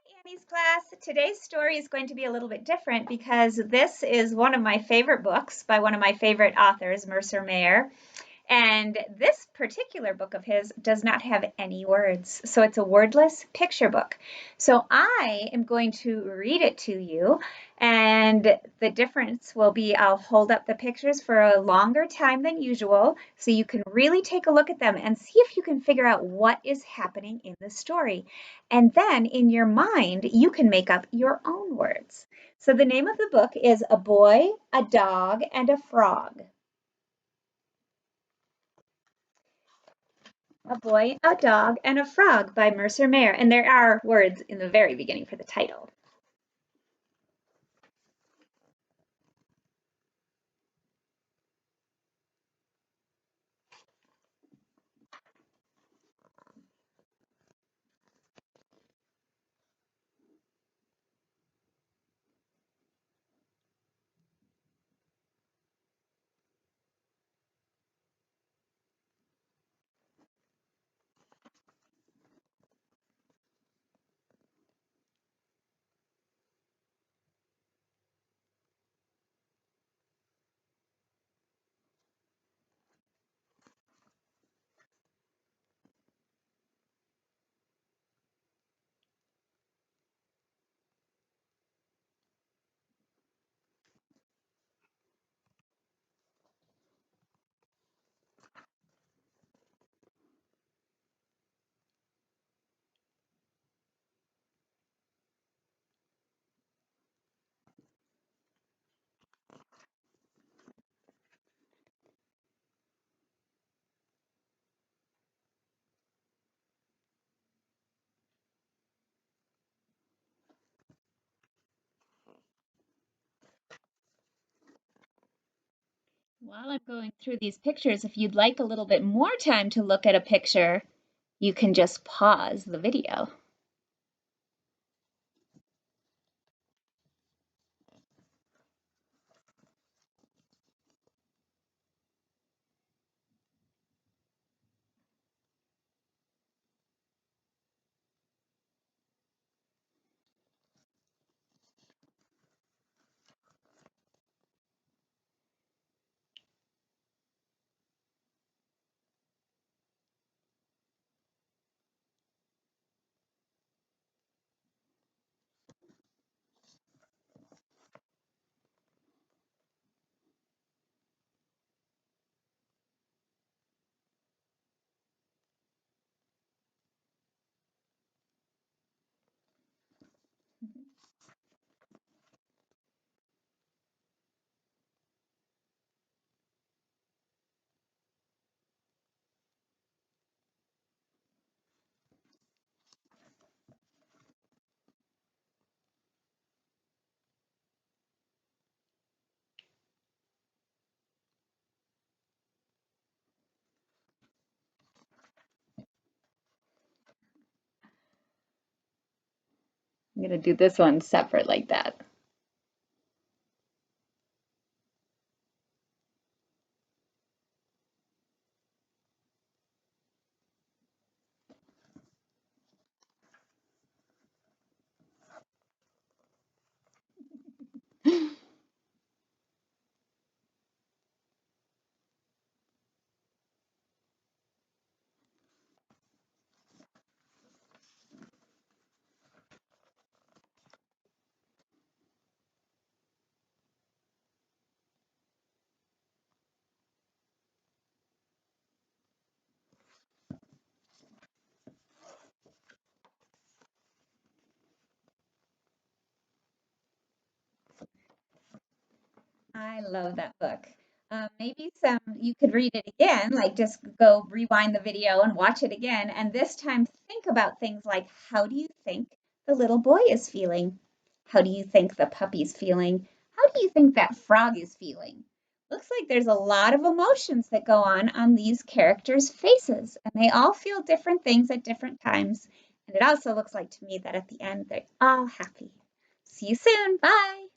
Annie's class. Today's story is going to be a little bit different because this is one of my favorite books by one of my favorite authors, Mercer Mayer. And this particular book of his does not have any words. So it's a wordless picture book. So I am going to read it to you. And the difference will be I'll hold up the pictures for a longer time than usual so you can really take a look at them and see if you can figure out what is happening in the story. And then in your mind, you can make up your own words. So the name of the book is A Boy, a Dog, and a Frog. A Boy, a Dog, and a Frog by Mercer Mayer. And there are words in the very beginning for the title. While I'm going through these pictures, if you'd like a little bit more time to look at a picture, you can just pause the video. I'm going to do this one separate like that. I love that book. Maybe you could read it again, like just go rewind the video and watch it again. And this time, think about things like how do you think the little boy is feeling? How do you think the puppy's feeling? How do you think that frog is feeling? Looks like there's a lot of emotions that go on these characters' faces, and they all feel different things at different times. And it also looks like to me that at the end, they're all happy. See you soon. Bye.